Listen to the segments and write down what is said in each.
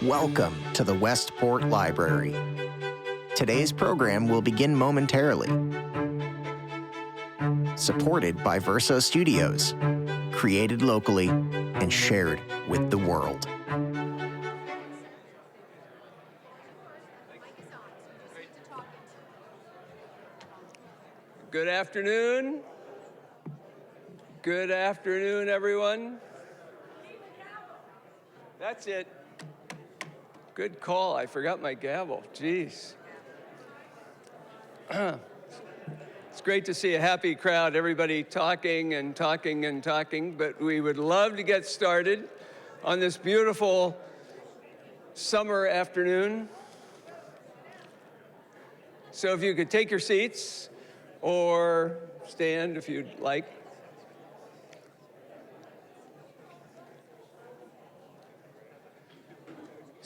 Welcome to the Westport Library. Today's program will begin momentarily. Supported by Verso Studios, created locally and shared with the world. Good afternoon. Good afternoon, everyone. That's it. Good call. I forgot my gavel. Jeez. It's great to see a happy crowd, everybody talking and talking and talking, but we would love to get started on this beautiful summer afternoon. So if you could take your seats or stand if you'd like.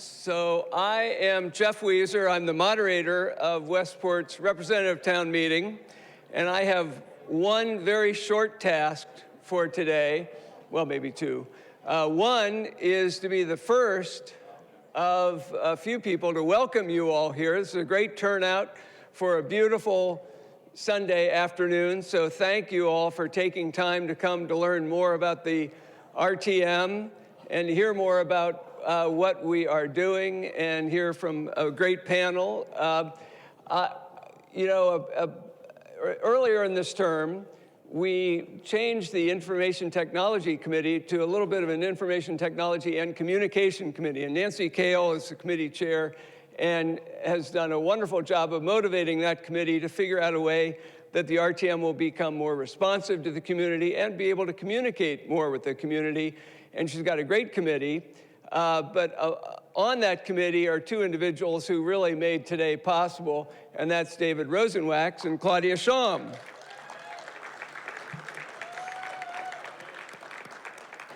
So I am Jeff Weezer. I'm the moderator of Westport's representative town meeting, and I have one very short task for today, well, maybe two. One is to be the first of a few people to welcome you all here. This is a great turnout for a beautiful Sunday afternoon, so thank you all for taking time to come to learn more about the RTM and hear more about what we are doing and hear from a great panel. Earlier in this term, we changed the Information Technology Committee to a little bit of an Information Technology and Communication Committee, and Nancy Kale is the committee chair and has done a wonderful job of motivating that committee to figure out a way that the RTM will become more responsive to the community and be able to communicate more with the community. And she's got a great committee, but on that committee are two individuals who really made today possible, and that's David Rosenwax and Claudia Schaum.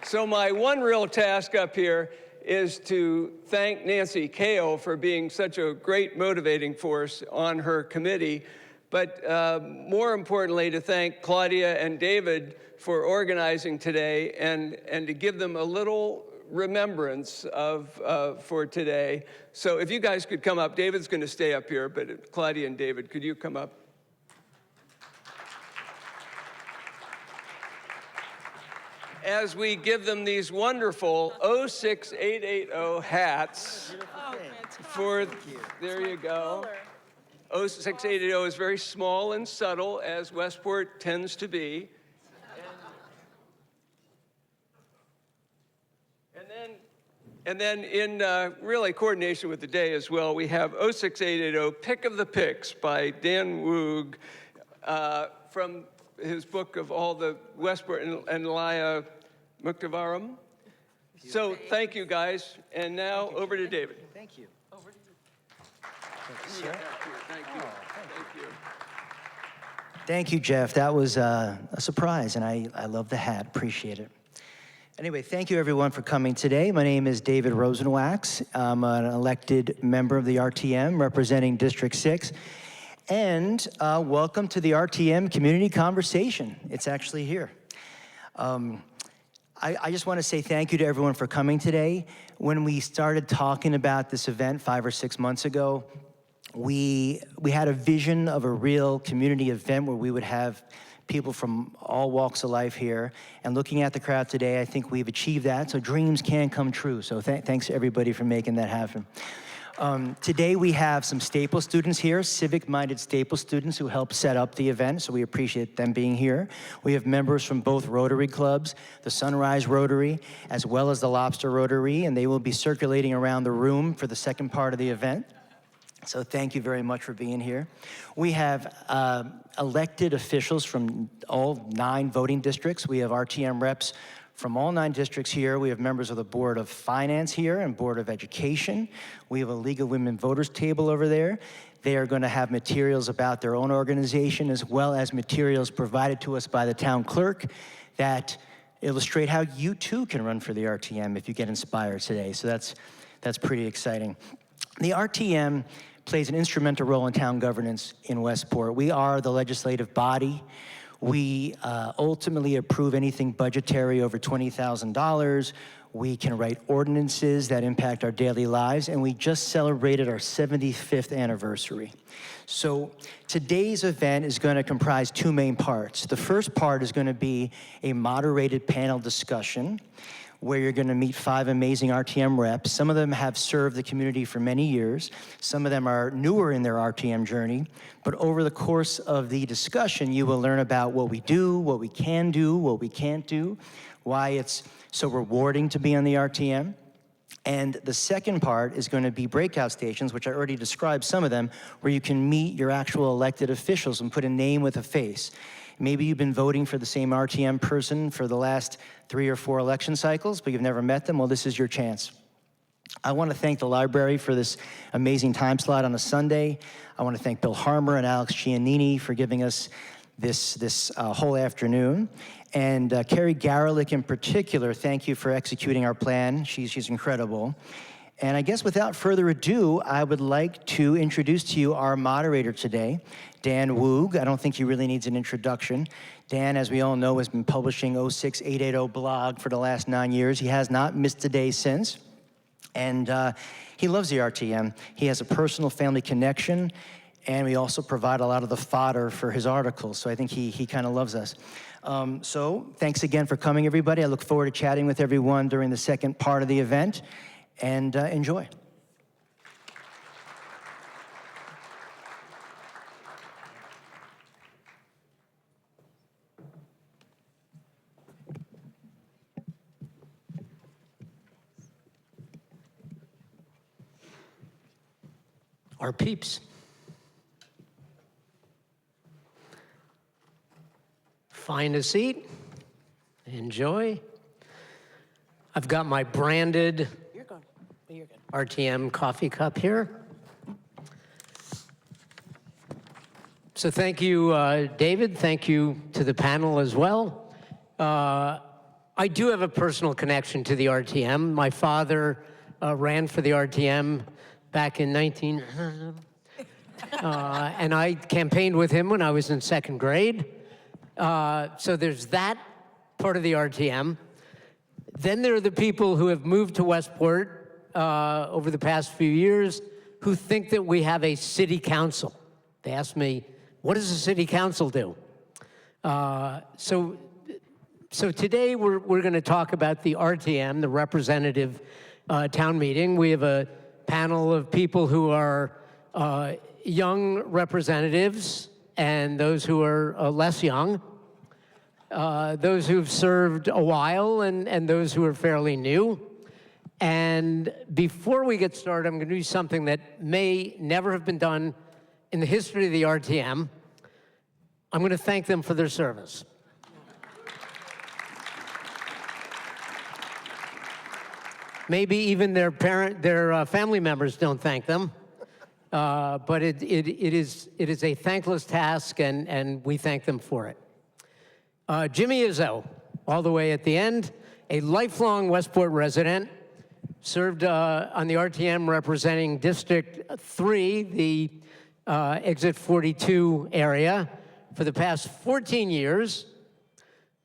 So my one real task up here is to thank Nancy Kale for being such a great motivating force on her committee, but more importantly, to thank Claudia and David for organizing today and to give them a little remembrance for today. So if you guys could come up, David's going to stay up here, but Claudia and David, could you come up? As we give them these wonderful 06880 hats for, there you go. 06880 is very small and subtle, as Westport tends to be. And then in really coordination with the day as well, we have 06880 Pick of the Picks by Dan Woog from his book of all the Westport and Laya Muktavaram. So thank you, guys. And now over to David. Thank you. Over to you. Thank you, sir. Thank you. Thank you. Thank you, Jeff. That was a surprise, and I love the hat. Appreciate it. Anyway, thank you, everyone, for coming today. My name is David Rosenwax. I'm an elected member of the RTM representing District 6. And welcome to the RTM Community Conversation. It's actually here. I just want to say thank you to everyone for coming today. When we started talking about this event 5 or 6 months ago, we had a vision of a real community event where we would have people from all walks of life here. And looking at the crowd today, I think we've achieved that. So dreams can come true. So thanks to everybody for making that happen. Today we have some Staple students here, civic-minded Staple students who helped set up the event, so we appreciate them being here. We have members from both Rotary clubs, the Sunrise Rotary, as well as the Lobster Rotary, and they will be circulating around the room for the second part of the event. So thank you very much for being here. We have elected officials from all 9 voting districts. We have RTM reps from all 9 districts here. We have members of the Board of Finance here and Board of Education. We have a League of Women Voters table over there. They are going to have materials about their own organization as well as materials provided to us by the town clerk that illustrate how you too can run for the RTM if you get inspired today. So that's pretty exciting. The RTM plays an instrumental role in town governance in Westport. We are the legislative body. We ultimately approve anything budgetary over $20,000. We can write ordinances that impact our daily lives, and we just celebrated our 75th anniversary. So today's event is going to comprise two main parts. The first part is going to be a moderated panel discussion where you're going to meet 5 amazing RTM reps. Some of them have served the community for many years. Some of them are newer in their RTM journey. But over the course of the discussion, you will learn about what we do, what we can do, what we can't do, why it's so rewarding to be on the RTM. And the second part is going to be breakout stations, which I already described some of them, where you can meet your actual elected officials and put a name with a face. Maybe you've been voting for the same RTM person for the last 3 or 4 election cycles, but you've never met them. Well, this is your chance. I want to thank the library for this amazing time slot on a Sunday. I want to thank Bill Harmer and Alex Giannini for giving us this whole afternoon. And Carrie Garlick in particular, thank you for executing our plan. She's incredible. And I guess without further ado, I would like to introduce to you our moderator today, Dan Woog. I don't think he really needs an introduction. Dan, as we all know, has been publishing 06880 blog for the last 9 years. He has not missed a day since. And he loves the RTM. He has a personal family connection, and we also provide a lot of the fodder for his articles. So I think he kind of loves us. So thanks again for coming, everybody. I look forward to chatting with everyone during the second part of the event, and enjoy. Our peeps. Find a seat, enjoy. I've got my branded RTM coffee cup here. So thank you, David. Thank you to the panel as well. I do have a personal connection to the RTM. My father ran for the RTM back in and I campaigned with him when I was in 2nd grade. So there's that part of the RTM. Then there are the people who have moved to Westport over the past few years who think that we have a city council. They ask me, what does a city council do? So today we're going to talk about the RTM, the representative town meeting. We have a panel of people who are young representatives and those who are less young, those who've served a while and those who are fairly new. And before we get started, I'm going to do something that may never have been done in the history of the RTM. I'm going to thank them for their service. Maybe even their family members don't thank them, but it is a thankless task, and we thank them for it. Jimmy Izzo, all the way at the end, a lifelong Westport resident, served on the RTM representing District 3, the Exit 42 area, for the past 14 years,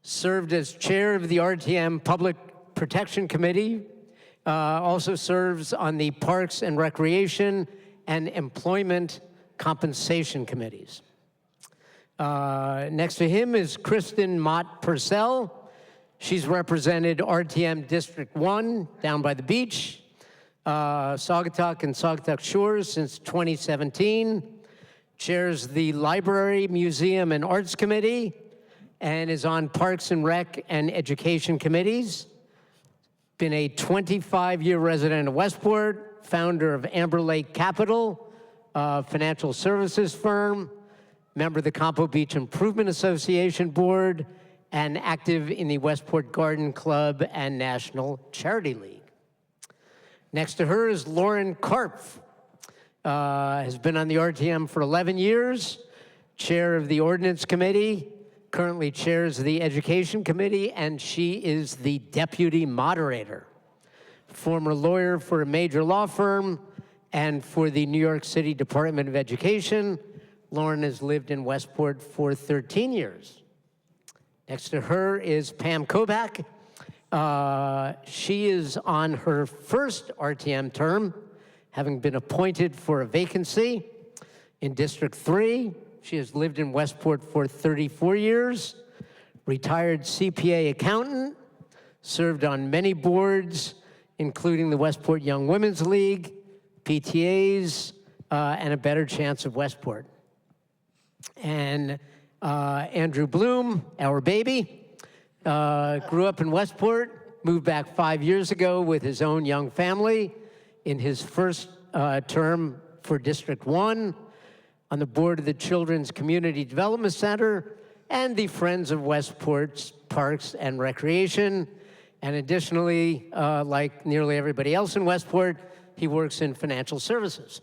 served as chair of the RTM Public Protection Committee, also serves on the Parks and Recreation and Employment Compensation Committees. Next to him is Kristen Mott Purcell. She's represented RTM District 1 down by the beach, Saugatuck and Saugatuck Shores since 2017, chairs the Library, Museum, and Arts Committee, and is on Parks and Rec and Education Committees. Been a 25-year resident of Westport, founder of Amber Lake Capital, a financial services firm, member of the Campo Beach Improvement Association Board, and active in the Westport Garden Club and National Charity League. Next to her is Lauren Karpf, has been on the RTM for 11 years, chair of the Ordinance Committee, currently chairs the Education Committee, and she is the deputy moderator. Former lawyer for a major law firm and for the New York City Department of Education, Lauren has lived in Westport for 13 years. Next to her is Pam Kobach. She is on her first RTM term, having been appointed for a vacancy in District 3. She has lived in Westport for 34 years, retired CPA accountant, served on many boards, including the Westport Young Women's League, PTAs, and A Better Chance of Westport. And Andrew Bloom, our baby, grew up in Westport, moved back 5 years ago with his own young family in his first term for District 1, on the board of the Children's Community Development Center and the Friends of Westport's Parks and Recreation. And additionally, like nearly everybody else in Westport, he works in financial services.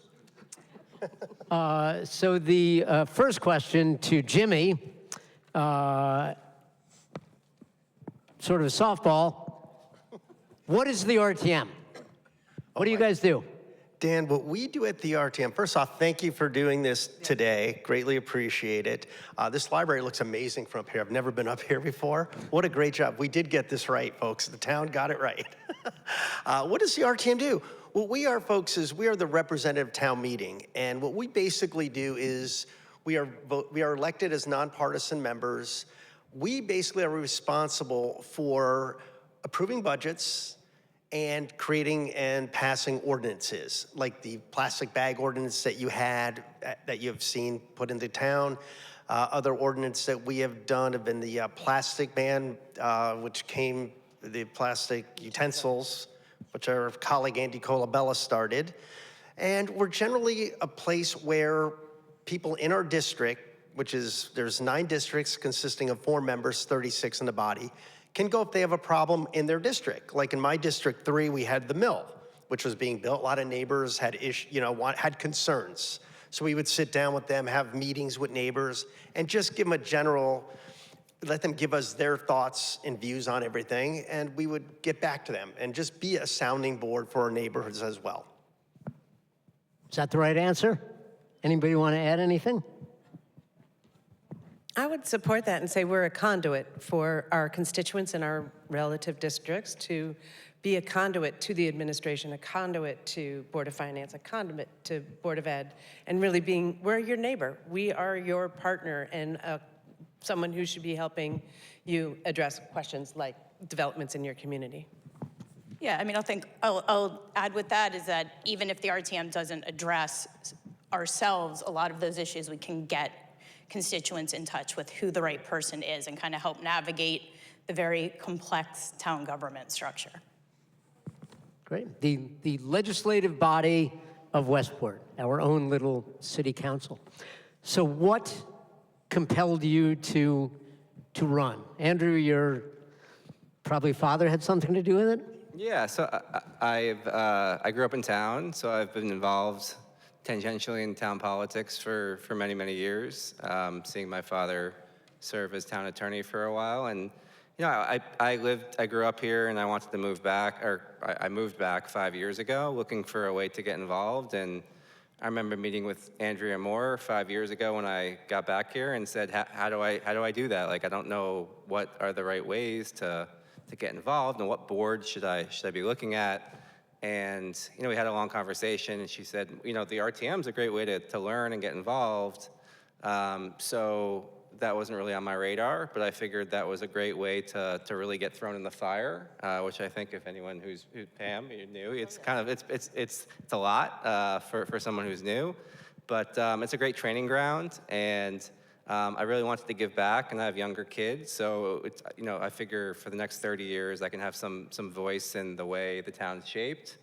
So the first question to Jimmy, sort of a softball. What is the RTM? What do you guys do? Dan, what we do at the RTM, first off, thank you for doing this today. Greatly appreciate it. This library looks amazing from up here. I've never been up here before. What a great job. We did get this right, folks. The town got it right. What does the RTM do? What we are, folks, is we are the representative town meeting. And what we basically do is we are elected as nonpartisan members. We basically are responsible for approving budgets and creating and passing ordinances, like the plastic bag ordinance that you have seen put into town. Other ordinance that we have done have been the plastic ban, the plastic utensils, which our colleague Andy Colabella started. And we're generally a place where people in our district, there's 9 districts consisting of 4 members, 36 in the body, can go if they have a problem in their district. Like in my District 3, we had the mill, which was being built. A lot of neighbors had had concerns. So we would sit down with them, have meetings with neighbors, and just give them let them give us their thoughts and views on everything, and we would get back to them and just be a sounding board for our neighborhoods as well. Is that the right answer? Anybody want to add anything? I would support that and say we're a conduit for our constituents in our relative districts to be a conduit to the administration, a conduit to Board of Finance, a conduit to Board of Ed, and really we're your neighbor. We are your partner and someone who should be helping you address questions like developments in your community. Yeah, I mean, I'll add with that is that even if the RTM doesn't address ourselves a lot of those issues, we can get constituents in touch with who the right person is and kind of help navigate the very complex town government structure. Great. The legislative body of Westport, our own little city council. So what compelled you to run? Andrew, your probably father had something to do with it? Yeah, so I grew up in town, so I've been involved tangentially in town politics for many, many years, seeing my father serve as town attorney for a while. And, I grew up here and I wanted to move back, I moved back 5 years ago looking for a way to get involved. And I remember meeting with Andrea Moore 5 years ago when I got back here and said, how do I do that? Like, I don't know what are the right ways to get involved and what board should I be looking at? And, we had a long conversation and she said, the RTM is a great way to learn and get involved. So that wasn't really on my radar, but I figured that was a great way to really get thrown in the fire, which I think if anyone who's Pam, you're new, it's kind of, it's a lot for someone who's new, but it's a great training ground. And I really wanted to give back, and I have younger kids, so it's, I figure for the next 30 years I can have some voice in the way the town's shaped.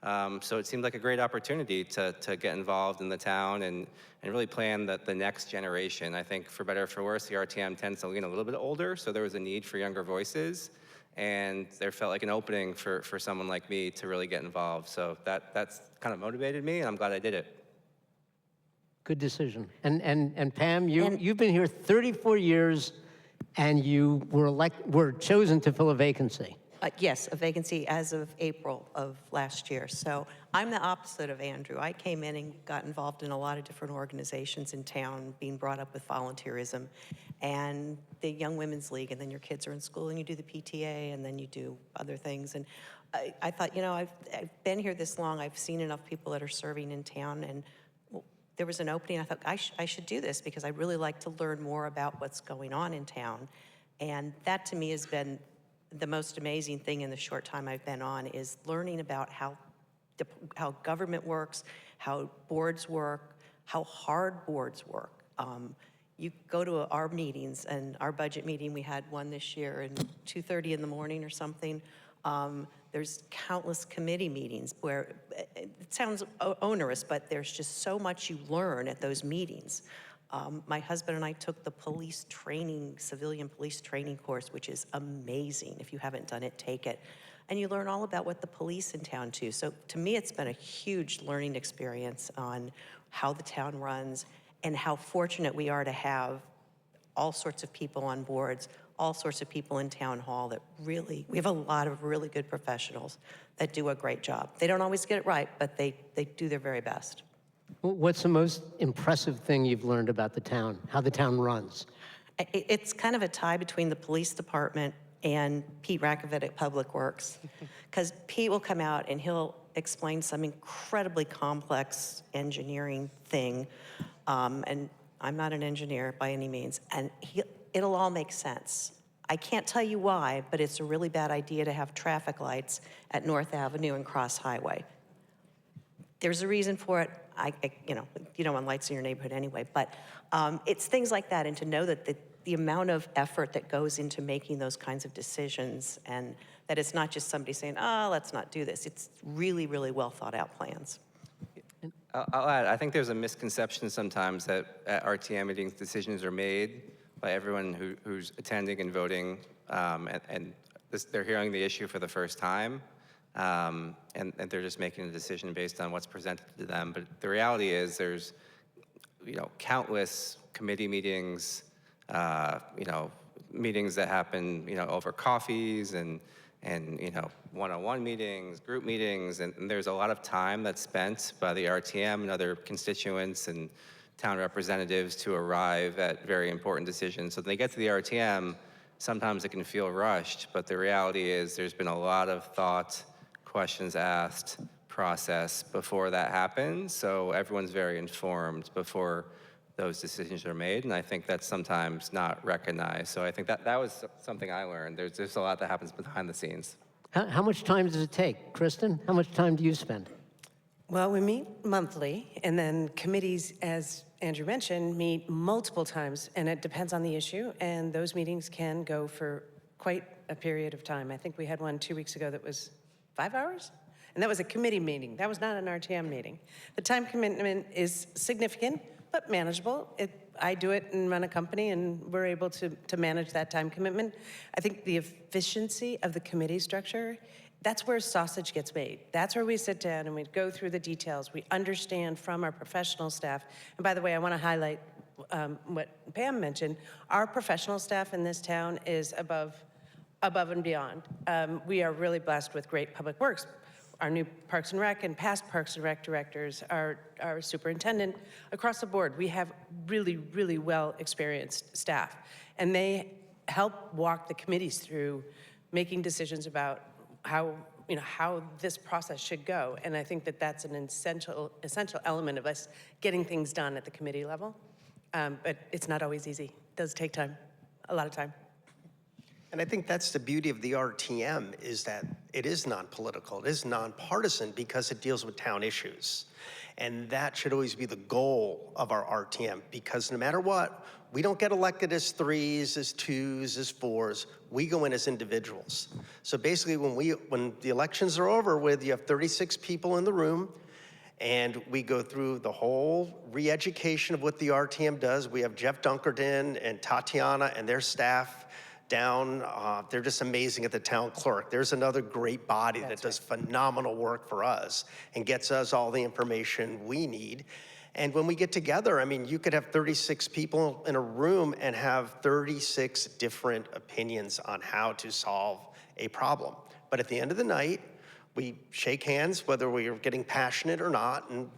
So it seemed like a great opportunity to get involved in the town and really plan the next generation. I think for better or for worse, the RTM tends to lean a little bit older, so there was a need for younger voices, and there felt like an opening for someone like me to really get involved. So that's kind of motivated me, and I'm glad I did it. Good decision. And Pam, you've been here 34 years, and you were chosen to fill a vacancy. Yes, a vacancy as of April of last year. So I'm the opposite of Andrew. I came in and got involved in a lot of different organizations in town, being brought up with volunteerism and the Young Women's League, and then your kids are in school and you do the PTA and then you do other things. And I thought, you know, I've been here this long, I've seen enough people that are serving in town, and there was an opening. I thought I should do this because I really like to learn more about what's going on in town. And that to me has been the most amazing thing in the short time I've been on, is learning about how government works, how boards work, how hard boards work. You go to our meetings, and our budget meeting, we had one this year at 2:30 in the morning or something. There's countless committee meetings where it sounds onerous, but there's just so much you learn at those meetings. My husband and I took the police training, civilian police training course, which is amazing. If you haven't done it, take it. And you learn all about what the police in town do. So to me, it's been a huge learning experience on how the town runs and how fortunate we are to have all sorts of people on boards, all sorts of people in town hall that really, we have a lot of really good professionals that do a great job. They don't always get it right, but they do their very best. What's the most impressive thing you've learned about the town, how the town runs? It's kind of a tie between the police department and Pete Rakovit at Public Works. Because Pete will come out and he'll explain some incredibly complex engineering thing. And I'm not an engineer by any means. And it'll all make sense. I can't tell you why, but it's a really bad idea to have traffic lights at North Avenue and Cross Highway. There's a reason for it. You know, you don't want lights in your neighborhood anyway, but it's things like that, and to know that the amount of effort that goes into making those kinds of decisions, and that it's not just somebody saying, oh, let's not do this. It's really, really well thought out plans. I'll add, I think there's a misconception sometimes that at RTM meetings, decisions are made by everyone who's attending and voting, and they're hearing the issue for the first time. And they're just making a decision based on what's presented to them. But the reality is there's, you know, countless committee meetings, you know, meetings that happen, you know, over coffees and you know, one-on-one meetings, group meetings, and there's a lot of time that's spent by the RTM and other constituents and town representatives to arrive at very important decisions. So when they get to the RTM, sometimes it can feel rushed, but the reality is there's been a lot of thought, questions asked, process before that happens, so everyone's very informed before those decisions are made, and I think that's sometimes not recognized. So I think that was something I learned. There's a lot that happens behind the scenes. How much time does it take? Kristen, how much time do you spend? Well, we meet monthly, and then committees, as Andrew mentioned, meet multiple times, and it depends on the issue, and those meetings can go for quite a period of time. I think we had one 2 weeks ago that was 5 hours? And that was a committee meeting. That was not an RTM meeting. The time commitment is significant, but manageable. I do it and run a company, and we're able to manage that time commitment. I think the efficiency of the committee structure, that's where sausage gets made. That's where we sit down and we go through the details. We understand from our professional staff. And by the way, I want to highlight what Pam mentioned. Our professional staff in this town is above and beyond. We are really blessed with great public works. Our new Parks and Rec and past Parks and Rec directors, our superintendent, across the board, we have really, really well experienced staff. And they help walk the committees through making decisions about how this process should go. And I think that that's an essential element of us getting things done at the committee level. But it's not always easy. It does take time, a lot of time. And I think that's the beauty of the RTM, is that it is non-political, it is nonpartisan because it deals with town issues. And that should always be the goal of our RTM, because no matter what, we don't get elected as 3s, as 2s, as 4s. We go in as individuals. So basically when the elections are over with, you have 36 people in the room, and we go through the whole re-education of what the RTM does. We have Jeff Dunkerton and Tatiana and their staff down. They're just amazing at the town clerk. There's another great body that does phenomenal work for us and gets us all the information we need. And when we get together, I mean, you could have 36 people in a room and have 36 different opinions on how to solve a problem. But at the end of the night, we shake hands, whether we are getting passionate or not, and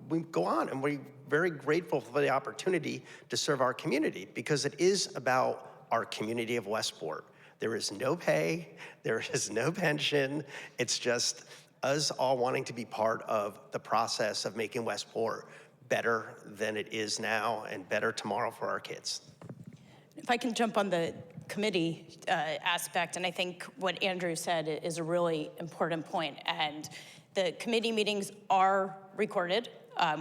we go on, and we're very grateful for the opportunity to serve our community, because it is about our community of Westport. There is no pay, there is no pension, it's just us all wanting to be part of the process of making Westport better than it is now and better tomorrow for our kids. If I can jump on the committee aspect, and I think what Andrew said is a really important point. And the committee meetings are recorded,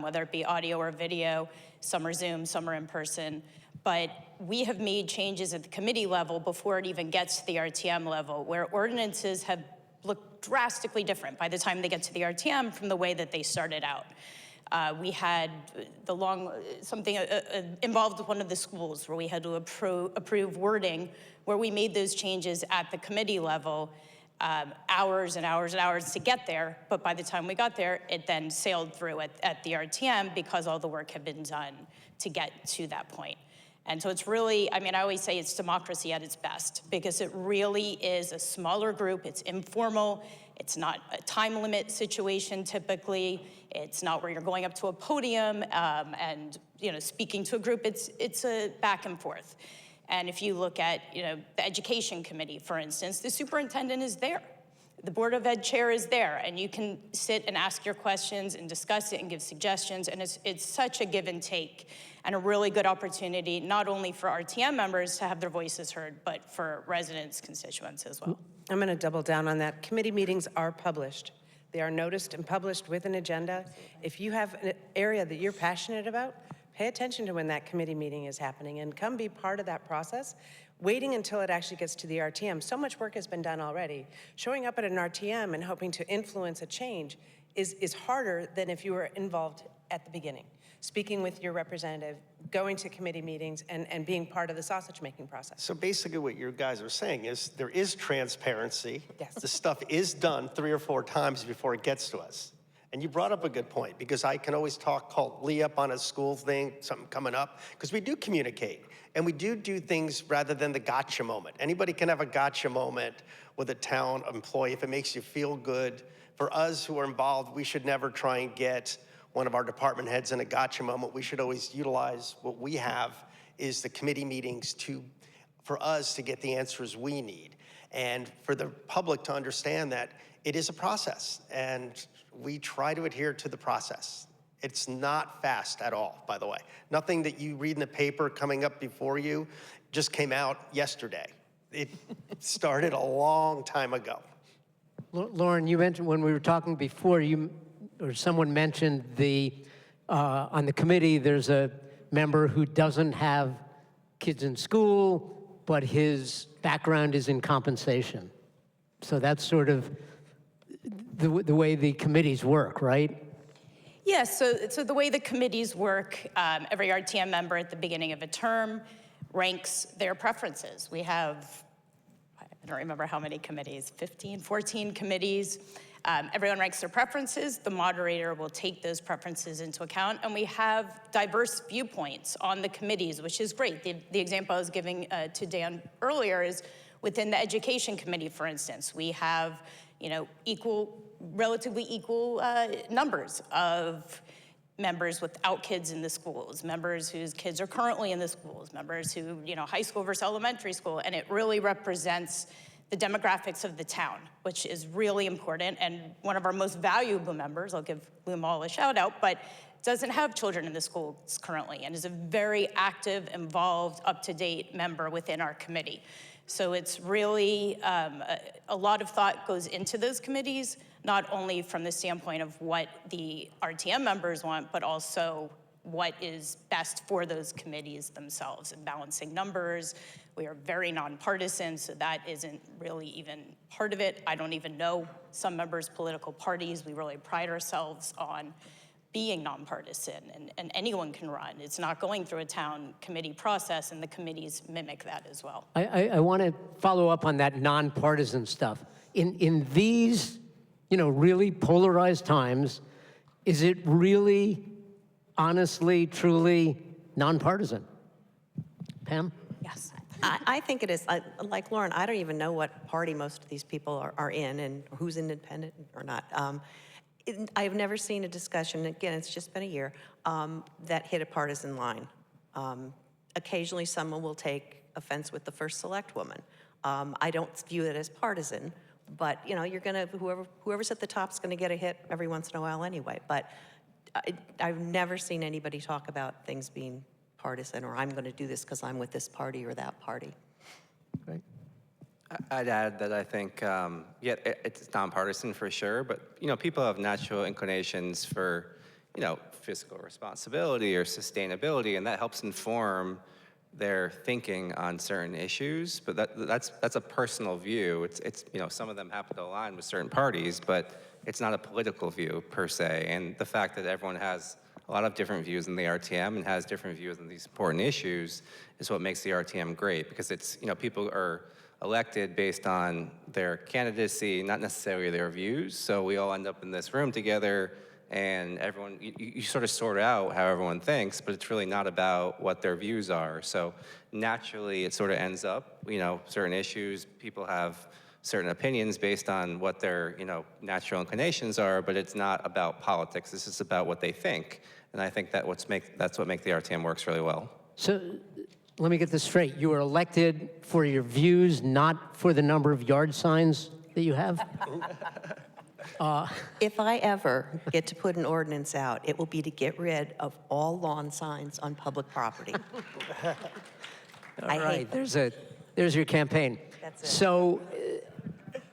whether it be audio or video. Some are Zoom, some are in person. But we have made changes at the committee level before it even gets to the RTM level, where ordinances have looked drastically different by the time they get to the RTM from the way that they started out. We had something involved with one of the schools where we had to approve wording where we made those changes at the committee level, hours and hours and hours to get there. But by the time we got there, it then sailed through at the RTM because all the work had been done to get to that point. And so it's really, I always say it's democracy at its best, because it really is a smaller group, it's informal, it's not a time limit situation typically, it's not where you're going up to a podium and speaking to a group, it's a back and forth. And if you look at the education committee, for instance, the superintendent is there. The Board of Ed chair is there, and you can sit and ask your questions and discuss it and give suggestions, and it's such a give and take and a really good opportunity, not only for RTM members to have their voices heard, but for residents, constituents as well. I'm going to double down on that. Committee meetings are published. They are noticed and published with an agenda. If you have an area that you're passionate about, pay attention to when that committee meeting is happening and come be part of that process. Waiting until it actually gets to the RTM, so much work has been done already. Showing up at an RTM and hoping to influence a change is harder than if you were involved at the beginning. Speaking with your representative, going to committee meetings, and being part of the sausage-making process. So basically what you guys are saying is there is transparency. Yes. The stuff is done 3 or 4 times before it gets to us. And you brought up a good point, because I can always call Lee up on a school thing, something coming up, because we do communicate. And we do things rather than the gotcha moment. Anybody can have a gotcha moment with a town employee if it makes you feel good. For us who are involved, we should never try and get one of our department heads in a gotcha moment. We should always utilize what we have is the committee meetings for us to get the answers we need. And for the public to understand that it is a process, and we try to adhere to the process. It's not fast at all, by the way. Nothing that you read in the paper coming up before you just came out yesterday. It started a long time ago. Lauren, you mentioned when we were talking before, someone mentioned on the committee, there's a member who doesn't have kids in school, but his background is in compensation. So that's sort of the way the committees work, right? Yes, so the way the committees work, every RTM member at the beginning of a term ranks their preferences. We have, I don't remember how many committees, 15, 14 committees. Everyone ranks their preferences. The moderator will take those preferences into account, and we have diverse viewpoints on the committees, which is great. The example I was giving to Dan earlier is within the education committee, for instance. We have relatively equal numbers of members without kids in the schools, members whose kids are currently in the schools, members who, high school versus elementary school, and it really represents the demographics of the town, which is really important. And one of our most valuable members, I'll give Bloom all a shout out, but doesn't have children in the schools currently and is a very active, involved, up-to-date member within our committee. So it's really, a lot of thought goes into those committees, not only from the standpoint of what the RTM members want, but also what is best for those committees themselves and balancing numbers. We are very nonpartisan, so that isn't really even part of it. I don't even know some members' political parties. We really pride ourselves on being nonpartisan, and anyone can run. It's not going through a town committee process, and the committees mimic that as well. I want to follow up on that nonpartisan stuff. In these, really polarized times, is it really, honestly, truly nonpartisan? Pam? Yes. I think it is. Like Lauren, I don't even know what party most of these people are in and who's independent or not. I've never seen a discussion, again, it's just been a year, that hit a partisan line. Occasionally someone will take offense with the first select woman. I don't view it as partisan, but you're gonna, whoever's at the top's gonna get a hit every once in a while anyway. But I've never seen anybody talk about things being partisan, or I'm gonna do this because I'm with this party or that party. Right. I'd add that I think, it's nonpartisan for sure, but people have natural inclinations for, fiscal responsibility or sustainability, and that helps inform their thinking on certain issues. But that's a personal view. It's some of them happen to align with certain parties, but it's not a political view per se. And the fact that everyone has a lot of different views in the RTM and has different views on these important issues is what makes the RTM great, because it's people are elected based on their candidacy, not necessarily their views. So we all end up in this room together, and everyone, you sort of sort out how everyone thinks, but it's really not about what their views are. So naturally, it sort of ends up, certain issues, people have certain opinions based on what their, natural inclinations are, but it's not about politics. This is about what they think. And I think that's what makes the RTM works really well. So let me get this straight. You were elected for your views, not for the number of yard signs that you have? If I ever get to put an ordinance out, it will be to get rid of all lawn signs on public property. All right, there's your campaign. That's it.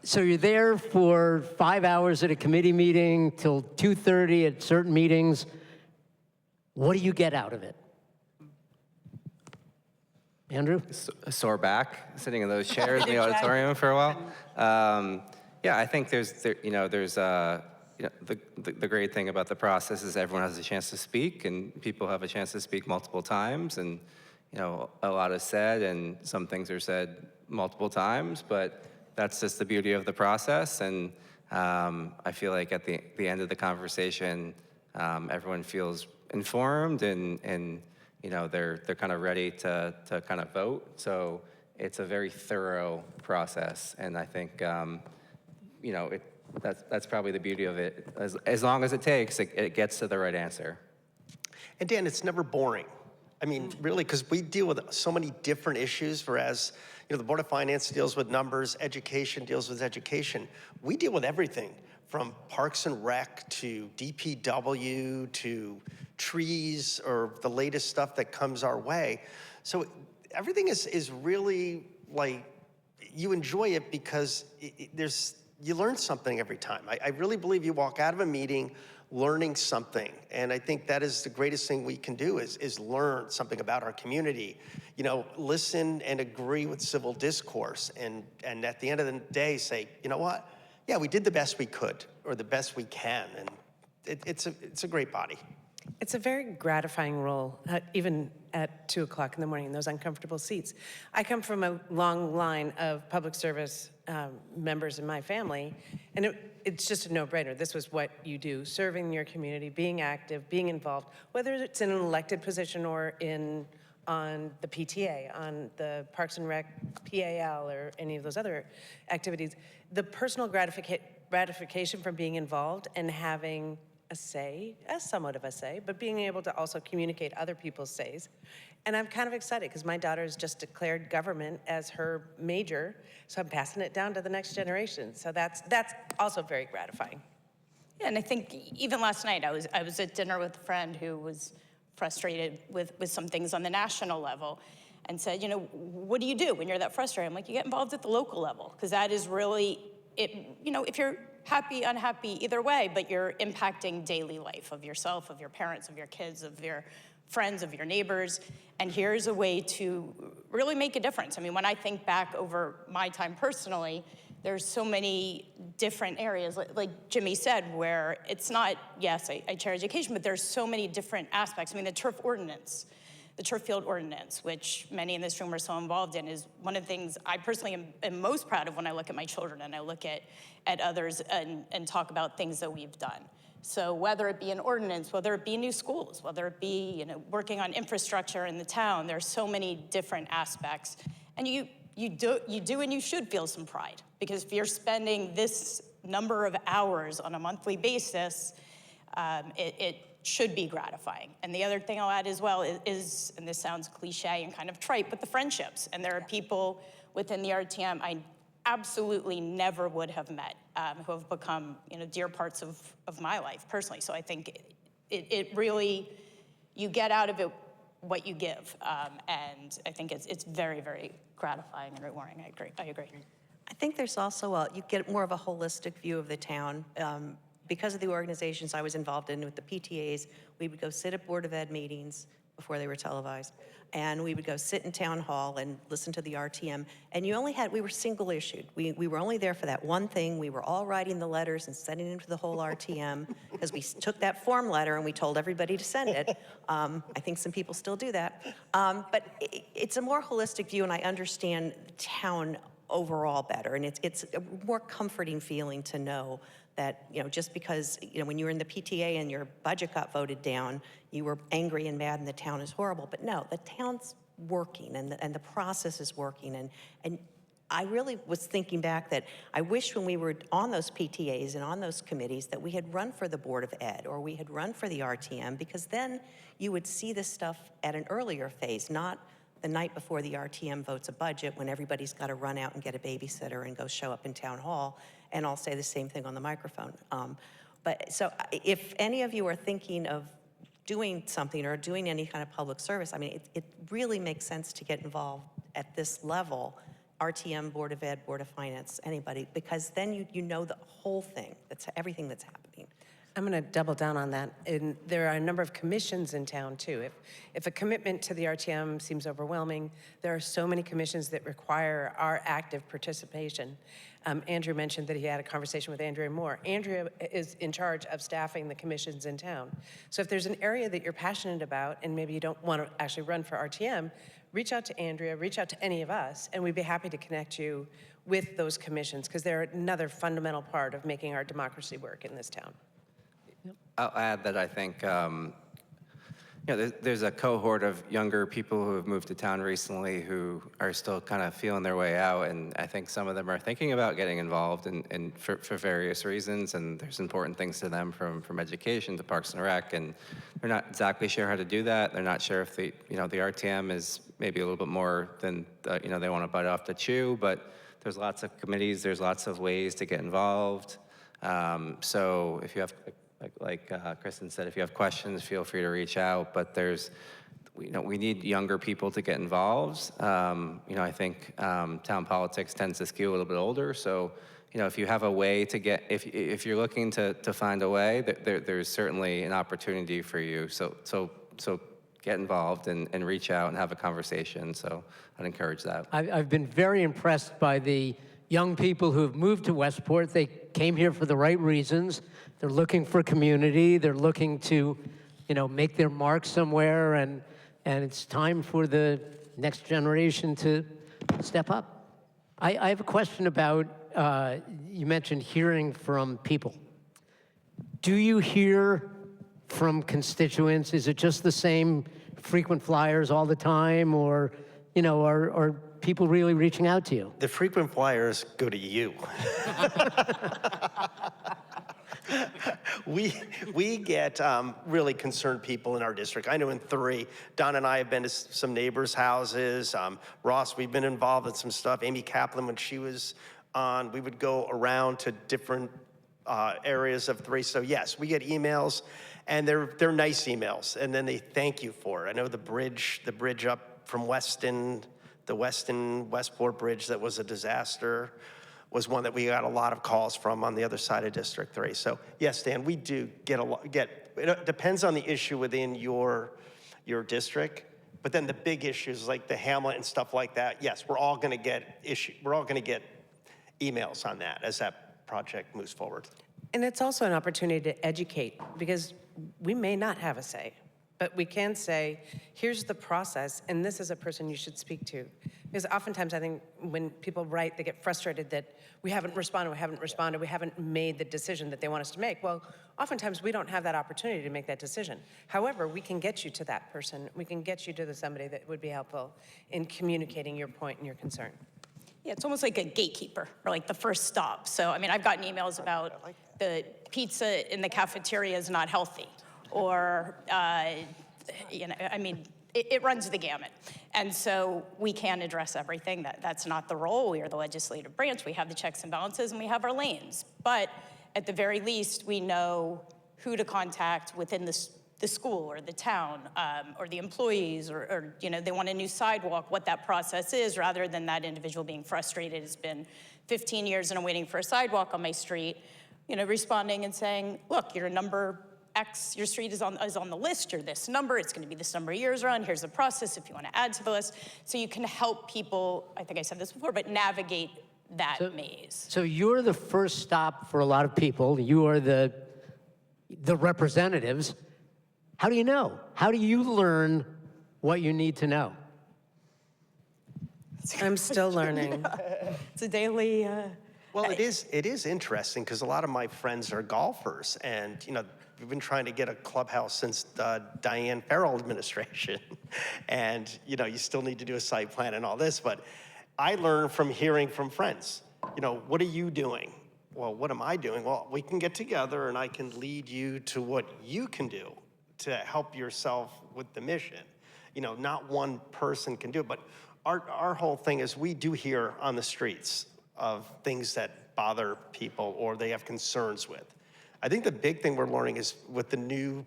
So you're there for 5 hours at a committee meeting till 2:30 at certain meetings. What do you get out of it? Andrew? A sore back, sitting in those chairs in the auditorium for a while. I think there's the great thing about the process is everyone has a chance to speak, and people have a chance to speak multiple times, and a lot is said, and some things are said multiple times, but that's just the beauty of the process. And I feel like at the end of the conversation, everyone feels informed, and they're kind of ready to kind of vote. So it's a very thorough process, and I think that's probably the beauty of it. As long as it takes, it gets to the right answer. And Dan, it's never boring. I mean, really, because we deal with so many different issues, whereas the Board of Finance deals with numbers, education deals with education. We deal with everything from Parks and Rec to DPW to trees or the latest stuff that comes our way. So everything is really like, you enjoy it because you learn something every time. I really believe you walk out of a meeting learning something. And I think that is the greatest thing we can do is learn something about our community. Listen and agree with civil discourse. And at the end of the day, say, you know what? Yeah, we did the best we could, or the best we can. And it's a great body. It's a very gratifying role, even at 2 o'clock in the morning, those uncomfortable seats. I come from a long line of public service members in my family, and it's just a no-brainer. This was what you do, serving your community, being active, being involved, whether it's in an elected position or on the PTA, on the Parks and Rec, PAL, or any of those other activities. The personal gratification from being involved and having a say, somewhat of a say, but being able to also communicate other people's says. And I'm kind of excited because my daughter has just declared government as her major, so I'm passing it down to the next generation. So that's also very gratifying. Yeah, and I think even last night I was at dinner with a friend who was frustrated with some things on the national level and said, what do you do when you're that frustrated? I'm like, you get involved at the local level, because that is really it. If you're happy, unhappy, either way, but you're impacting daily life of yourself, of your parents, of your kids, of your friends, of your neighbors. And here's a way to really make a difference. I mean, when I think back over my time personally, there's so many different areas, like Jimmy said, where it's not, yes, I chair education, but there's so many different aspects. I mean, the turf ordinance, the turf field ordinance, which many in this room are so involved in, is one of the things I personally am most proud of when I look at my children and I look at others and talk about things that we've done. So whether it be an ordinance, whether it be new schools, whether it be working on infrastructure in the town, there's so many different aspects. And you do and you should feel some pride, because if you're spending this number of hours on a monthly basis, it should be gratifying. And the other thing I'll add as well is, and this sounds cliche and kind of trite, but the friendships. And there are people within the RTM I absolutely never would have met, who have become dear parts of my life personally. So I think it really, you get out of it what you give. And I think it's very, very gratifying and rewarding. I agree. I think there's also you get more of a holistic view of the town. Because of the organizations I was involved in with the PTAs, we would go sit at Board of Ed meetings before they were televised, and we would go sit in town hall and listen to the RTM, and we were single issued. We were only there for that one thing. We were all writing the letters and sending them to the whole RTM, because we took that form letter and we told everybody to send it. I think some people still do that. But it's a more holistic view, and I understand the town overall better, and it's a more comforting feeling to know that, just because, when you were in the PTA and your budget got voted down, you were angry and mad and the town is horrible. But no, the town's working, and the process is working. And I really was thinking back that I wish when we were on those PTAs and on those committees that we had run for the Board of Ed, or we had run for the RTM, because then you would see this stuff at an earlier phase, not the night before the RTM votes a budget when everybody's got to run out and get a babysitter and go show up in town hall. And I'll say the same thing on the microphone. But so if any of you are thinking of doing something or doing any kind of public service, I mean, it really makes sense to get involved at this level, RTM, Board of Ed, Board of Finance, anybody, because then you know the whole thing, everything that's happening. I'm going to double down on that. And there are a number of commissions in town, too. If a commitment to the RTM seems overwhelming, there are so many commissions that require our active participation. Andrew mentioned that he had a conversation with Andrea Moore. Andrea is in charge of staffing the commissions in town. So if there's an area that you're passionate about and maybe you don't want to actually run for RTM, reach out to Andrea, reach out to any of us, and we'd be happy to connect you with those commissions, because they're another fundamental part of making our democracy work in this town. I'll add that I think there's a cohort of younger people who have moved to town recently who are still kind of feeling their way out, and I think some of them are thinking about getting involved for various reasons, and there's important things to them from education to Parks and Rec, and they're not exactly sure how to do that. They're not sure if the RTM is maybe a little bit more than they want to bite off to chew, but there's lots of committees, there's lots of ways to get involved. So if you have, like Kristen said, if you have questions, feel free to reach out. But we need younger people to get involved. I think town politics tends to skew a little bit older. So, if you have a way to get, if you're looking to find a way, there's certainly an opportunity for you. So get involved and reach out and have a conversation. So I'd encourage that. I've been very impressed by the young people who've moved to Westport. They came here for the right reasons. They're looking for community. They're looking to, make their mark somewhere, and it's time for the next generation to step up. I have a question about, you mentioned hearing from people. Do you hear from constituents? Is it just the same frequent flyers all the time, or, are people really reaching out to you? The frequent flyers go to you. We get really concerned people in our district. I know in 3, Don and I have been to some neighbors' houses. Ross, we've been involved in some stuff. Amy Kaplan, when she was on, we would go around to different areas of 3. So yes, we get emails, and they're nice emails, and then they thank you for it. I know the bridge up from Weston, the Westport Bridge that was a disaster, was one that we got a lot of calls from on the other side of District 3. So yes, Dan, we do get it depends on the issue within your district, but then the big issues like the Hamlet and stuff like that, yes, we're all gonna get emails on that as that project moves forward. And it's also an opportunity to educate, because we may not have a say, But we can say, here's the process, and this is a person you should speak to. Because oftentimes I think when people write, they get frustrated that we haven't responded, we haven't made the decision that they want us to make. Well, oftentimes we don't have that opportunity to make that decision. However, we can get you to that person. We can get you to somebody that would be helpful in communicating your point and your concern. Yeah, it's almost like a gatekeeper, or like the first stop. So, I mean, I've gotten emails about the pizza in the cafeteria is not healthy, or, you know, I mean, it runs the gamut. And so we can address everything. That's not the role. We are the legislative branch. We have the checks and balances, and we have our lanes. But at the very least, we know who to contact within the school or the town, or the employees, or you know, they want a new sidewalk, what that process is, rather than that individual being frustrated. It's been 15 years and I'm waiting for a sidewalk on my street, you know, responding and saying, look, you're number X, your street is on the list, you're this number, it's gonna be this number of years around, here's the process if you wanna add to the list. So you can help people, I think I said this before, but navigate that maze. So you're the first stop for a lot of people. You are the representatives. How do you know? How do you learn what you need to know? I'm still learning. It's a daily. Well, it is interesting because a lot of my friends are golfers, and you know, we've been trying to get a clubhouse since the Diane Farrell administration, and you know, you still need to do a site plan and all this. But I learn from hearing from friends. You know, what are you doing? Well, what am I doing? Well, we can get together, and I can lead you to what you can do to help yourself with the mission. You know, not one person can do it, but our whole thing is we do hear on the streets of things that bother people or they have concerns with. I think the big thing we're learning is with the new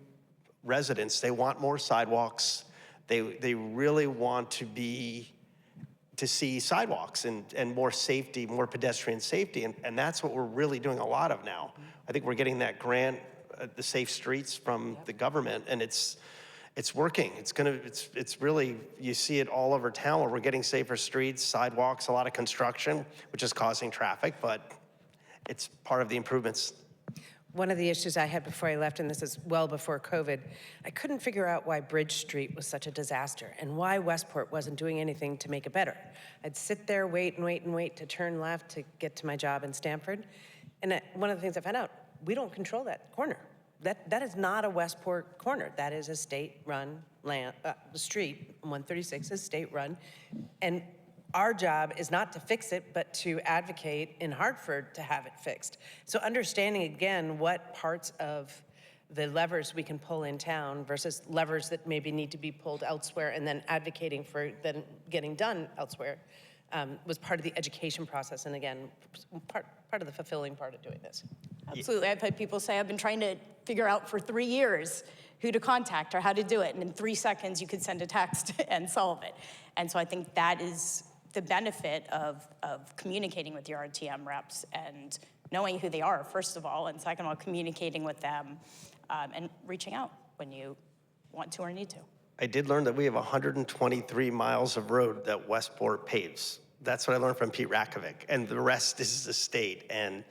residents, they want more sidewalks. They really want to see sidewalks and more safety, more pedestrian safety, and that's what we're really doing a lot of now. I think we're getting that grant, the Safe Streets from the government, and it's working. It's really, you see it all over town where we're getting safer streets, sidewalks, a lot of construction, which is causing traffic, but it's part of the improvements. One of the issues I had before I left, and this is well before COVID, I couldn't figure out why Bridge Street was such a disaster and why Westport wasn't doing anything to make it better. I'd sit there, wait and wait and wait to turn left to get to my job in Stamford. And one of the things I found out, we don't control that corner. That is not a Westport corner. That is a state-run street. 136 is state-run. And our job is not to fix it, but to advocate in Hartford to have it fixed. So understanding, again, what parts of the levers we can pull in town versus levers that maybe need to be pulled elsewhere, and then advocating for them getting done elsewhere was part of the education process. And again, part of the fulfilling part of doing this. Absolutely. I've had people say, I've been trying to figure out for 3 years who to contact or how to do it. And in 3 seconds, you could send a text and solve it. And so I think that is the benefit of communicating with your RTM reps and knowing who they are, first of all, and second of all, communicating with them and reaching out when you want to or need to. I did learn that we have 123 miles of road that Westport paves. That's what I learned from Pete Rakovic, and the rest is the state. And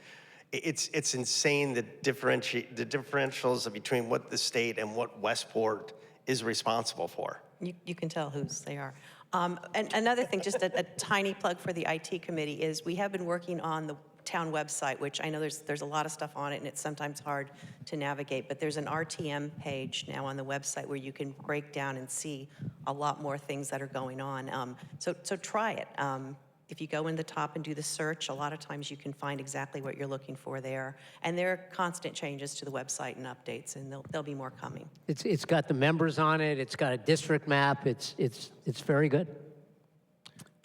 it's insane the differentials between what the state and what Westport is responsible for. You can tell whose they are. And another thing, just a tiny plug for the IT committee, is we have been working on the town website, which I know there's a lot of stuff on it and it's sometimes hard to navigate, but there's an RTM page now on the website where you can break down and see a lot more things that are going on. So try it. If you go in the top and do the search, a lot of times you can find exactly what you're looking for there. And there are constant changes to the website and updates, and there'll be more coming. It's got the members on it. It's got a district map. It's very good.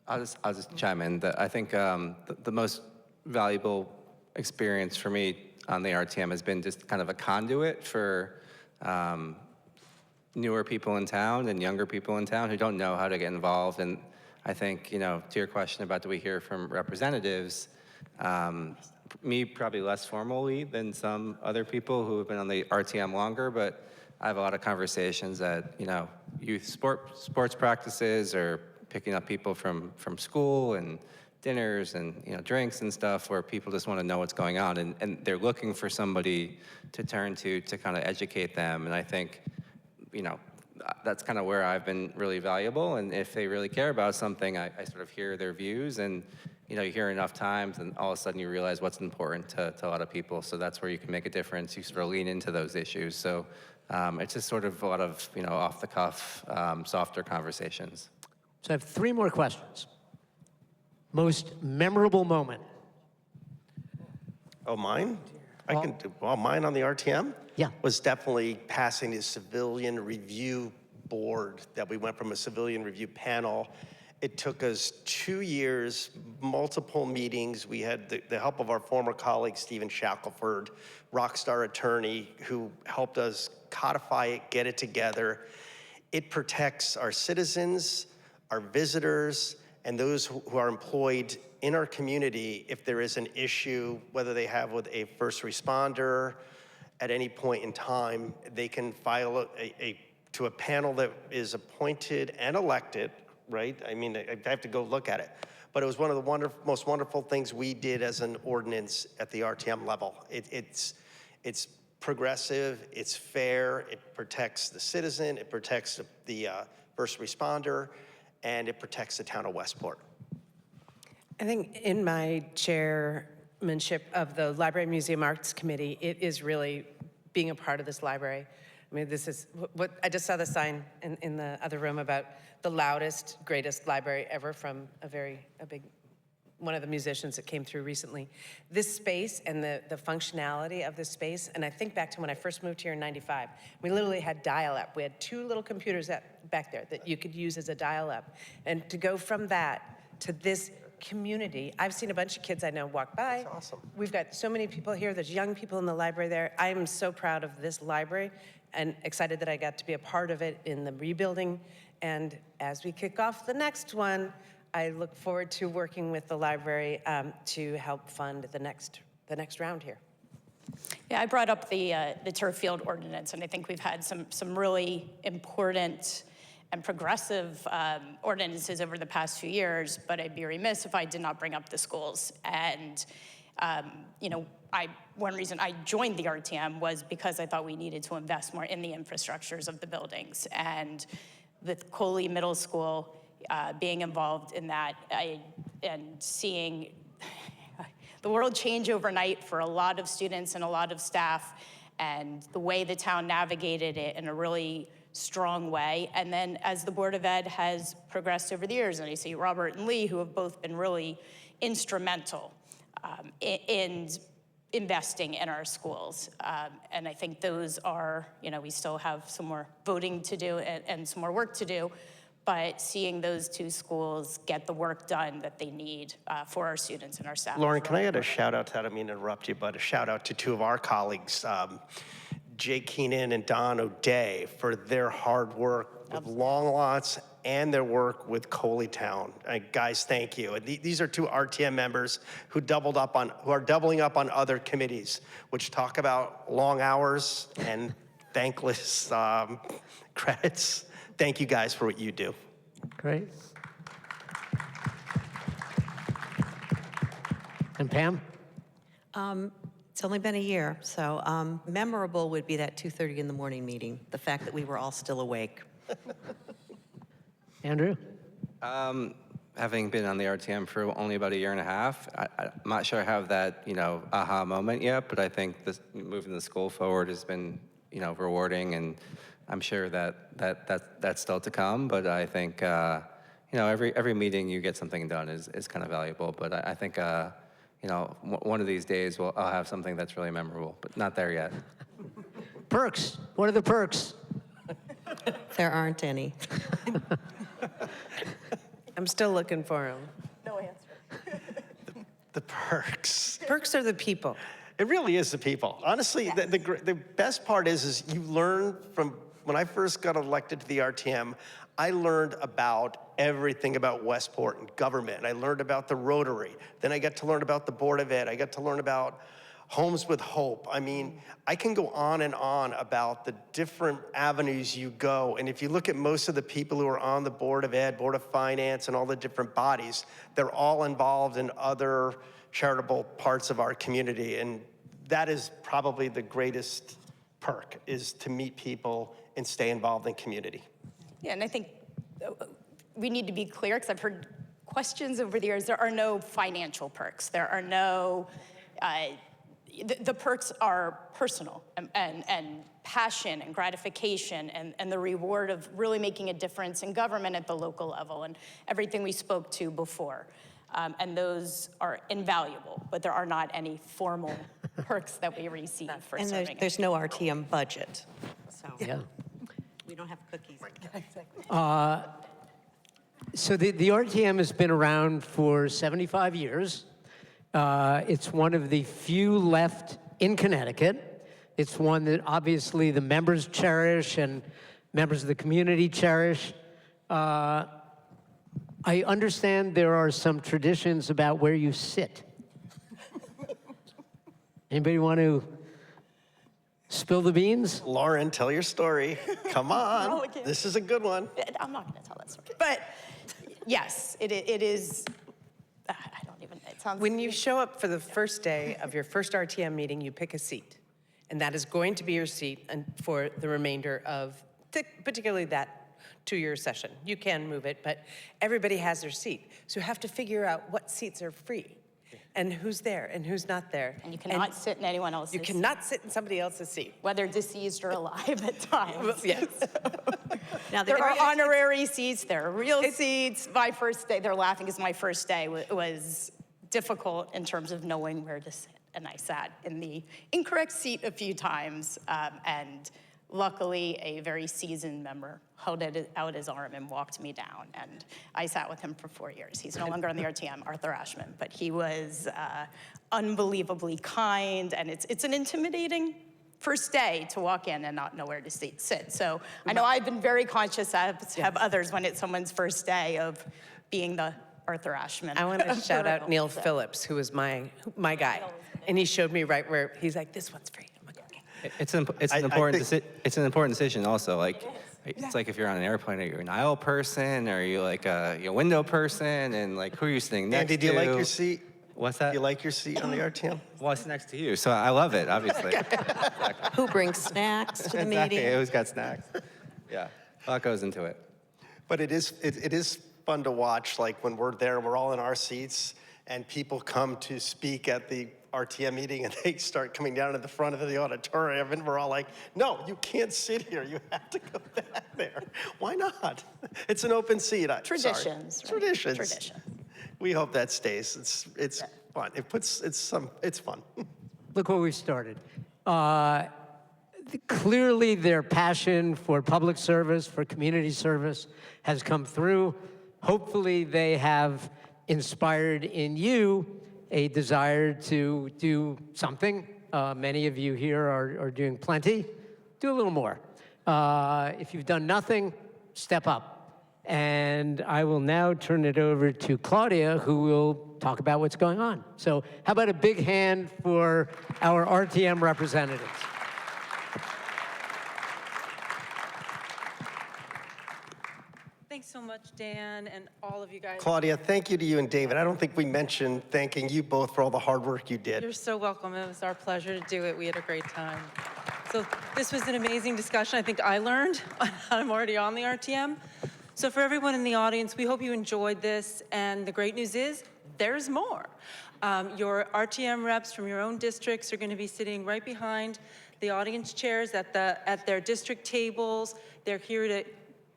I'll just chime in. I think the most valuable experience for me on the RTM has been just kind of a conduit for newer people in town and younger people in town who don't know how to get involved. And I think, you know, to your question about do we hear from representatives, me probably less formally than some other people who have been on the RTM longer, but I have a lot of conversations at, you know, youth sports practices or picking up people from school and dinners and, you know, drinks and stuff where people just want to know what's going on, and they're looking for somebody to turn to kind of educate them. And I think, you know, that's kind of where I've been really valuable. And if they really care about something, I sort of hear their views, and you hear enough times, and all of a sudden you realize what's important to a lot of people. So that's where you can make a difference. You sort of lean into those issues. So it's just sort of a lot of off the cuff, softer conversations. So I have 3 more questions. Most memorable moment? Oh, mine? I can do, well, mine on the RTM? Yeah. Was definitely passing the civilian review board, that we went from a civilian review panel. It took us 2 years, multiple meetings. We had the help of our former colleague, Stephen Shackelford, rock star attorney, who helped us codify it, get it together. It protects our citizens, our visitors, and those who are employed in our community if there is an issue, whether they have with a first responder. At any point in time, they can file to a panel that is appointed and elected, right? I mean, I have to go look at it. But it was one of the most wonderful things we did as an ordinance at the RTM level. It's progressive, it's fair, it protects the citizen, it protects the first responder, and it protects the town of Westport. I think in my chairmanship of the Library Museum Arts Committee, it is really being a part of this library. I mean, this is what I just saw the sign in the other room about the loudest, greatest library ever from a big, one of the musicians that came through recently. This space and the functionality of this space, and I think back to when I first moved here in '95, we literally had dial-up. We had 2 little computers back there that you could use as a dial-up. And to go from that to this community, I've seen a bunch of kids I know walk by. That's awesome. We've got so many people here. There's young people in the library there. I am so proud of this library and excited that I got to be a part of it in the rebuilding. And as we kick off the next one, I look forward to working with the library to help fund the next round here. Yeah, I brought up the turf field ordinance, and I think we've had some really important and progressive ordinances over the past few years, but I'd be remiss if I did not bring up the schools. And, one reason I joined the RTM was because I thought we needed to invest more in the infrastructures of the buildings. And with Coley Middle School being involved in that, and seeing the world change overnight for a lot of students and a lot of staff, and the way the town navigated it in a really strong way. And then as the Board of Ed has progressed over the years, and I see Robert and Lee, who have both been really instrumental in investing in our schools. And I think those are, we still have some more voting to do and some more work to do, but seeing those 2 schools get the work done that they need for our students and our staff. Lauren, can I add a shout out to that? I don't mean to interrupt you, but a shout out to 2 of our colleagues, Jay Keenan and Don O'Day, for their hard work with Long Lots and their work with Coley Town. Guys, thank you. And these are 2 RTM members who are doubling up on other committees, which talk about long hours and thankless credits. Thank you guys for what you do. Great. And Pam? It's only been a year, so memorable would be that 2:30 in the morning meeting, the fact that we were all still awake. Andrew? Having been on the RTM for only about a year and a half, I'm not sure I have that, aha moment yet, but I think moving the school forward has been, rewarding, and I'm sure that's still to come, but I think, every meeting you get something done is kind of valuable, but I think, one of these days I'll have something that's really memorable, but not there yet. Perks. What are the perks? There aren't any. I'm still looking for them. No answer. The perks. Perks are the people. It really is the people. Honestly, the best part is you learn from, when I first got elected to the RTM, I learned about everything about Westport and government. And I learned about the Rotary. Then I got to learn about the Board of Ed. I got to learn about Homes with Hope. I mean, I can go on and on about the different avenues you go. And if you look at most of the people who are on the Board of Ed, Board of Finance, and all the different bodies, they're all involved in other charitable parts of our community. And that is probably the greatest perk, is to meet people and stay involved in community. Yeah, and I think we need to be clear, because I've heard questions over the years. There are no financial perks. There are no, the perks are personal and passion and gratification and the reward of really making a difference in government at the local level and everything we spoke to before. And those are invaluable, but there are not any formal perks that we receive for And serving. there's no RTM budget, so Yeah. we don't have cookies. So the RTM has been around for 75 years. It's one of the few left in Connecticut. It's one that obviously the members cherish and members of the community cherish. I understand there are some traditions about where you sit. Anybody want to spill the beans? Lauren, tell your story. Come on, this is a good one. I'm not going to tell that story. But yes, it is, I don't even, it sounds. When you show up for the first day of your first RTM meeting, you pick a seat. And that is going to be your seat for the remainder of, particularly that 2-year session. You can move it, but everybody has their seat. So you have to figure out what seats are free and who's there and who's not there. And you cannot sit in anyone else's. You cannot sit in somebody else's seat. Whether deceased or alive at times. Yes. Now, There are honorary seats, there are real seats. My first day, they're laughing because my first day was difficult in terms of knowing where to sit. And I sat in the incorrect seat a few times, and luckily, a very seasoned member held out his arm and walked me down, and I sat with him for 4 years. He's no longer on the RTM, Arthur Ashman, but he was unbelievably kind, and it's an intimidating first day to walk in and not know where to sit. So I know I've been very conscious, as have others, when it's someone's first day of being the Arthur Ashman. I want to shout out Neil Phillips, who was my guy. And he showed me right where, he's like, this one's free. I'm like, okay. It's an important decision also. Like, it's like if you're on an airplane, are you an aisle person, or are you like a window person, and like who are you sitting next to? Andy, do you like your seat? What's that? Do you like your seat on the RTM? Well, it's next to you, so I love it, obviously. Who brings snacks to the Exactly. meeting? Who's got snacks? Yeah, a lot goes into it. But it is fun to watch, like when we're there, we're all in our seats, and people come to speak at the RTM meeting, and they start coming down to the front of the auditorium, and we're all like, no, you can't sit here. You have to go back there. Why not? It's an open seat. Traditions. Right? Traditions. Tradition. We hope that stays. It's fun. It's fun. Look what we started. Clearly, their passion for public service, for community service, has come through. Hopefully, they have inspired in you a desire to do something. Many of you here are doing plenty. Do a little more. If you've done nothing, step up. And I will now turn it over to Claudia, who will talk about what's going on. So how about a big hand for our RTM representatives? Thanks so much, Dan, and all of you guys. Claudia, thank you to you and David. I don't think we mentioned thanking you both for all the hard work you did. You're so welcome. It was our pleasure to do it. We had a great time. So this was an amazing discussion. I think I learned. I'm already on the RTM. So for everyone in the audience, we hope you enjoyed this. And the great news is there's more. Your RTM reps from your own districts are going to be sitting right behind the audience chairs at their district tables. They're here to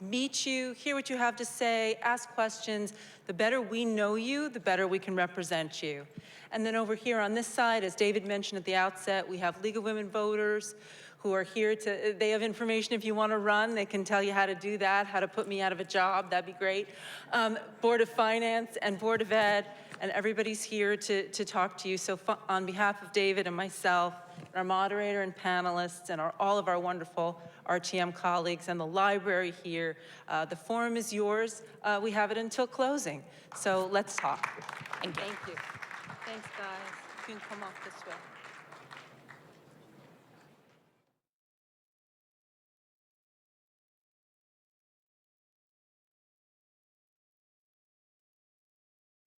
meet you, hear what you have to say, ask questions. The better we know you, the better we can represent you. And then over here on this side, as David mentioned at the outset, we have League of Women Voters who are here to, they have information if you want to run, they can tell you how to do that, how to put me out of a job, that'd be great. Board of Finance and Board of Ed, and everybody's here to talk to you. So on behalf of David and myself, our moderator and panelists, and all of our wonderful RTM colleagues and the library here, the forum is yours. We have it until closing. So let's talk. And thank you. Thanks, guys. You can come off this way.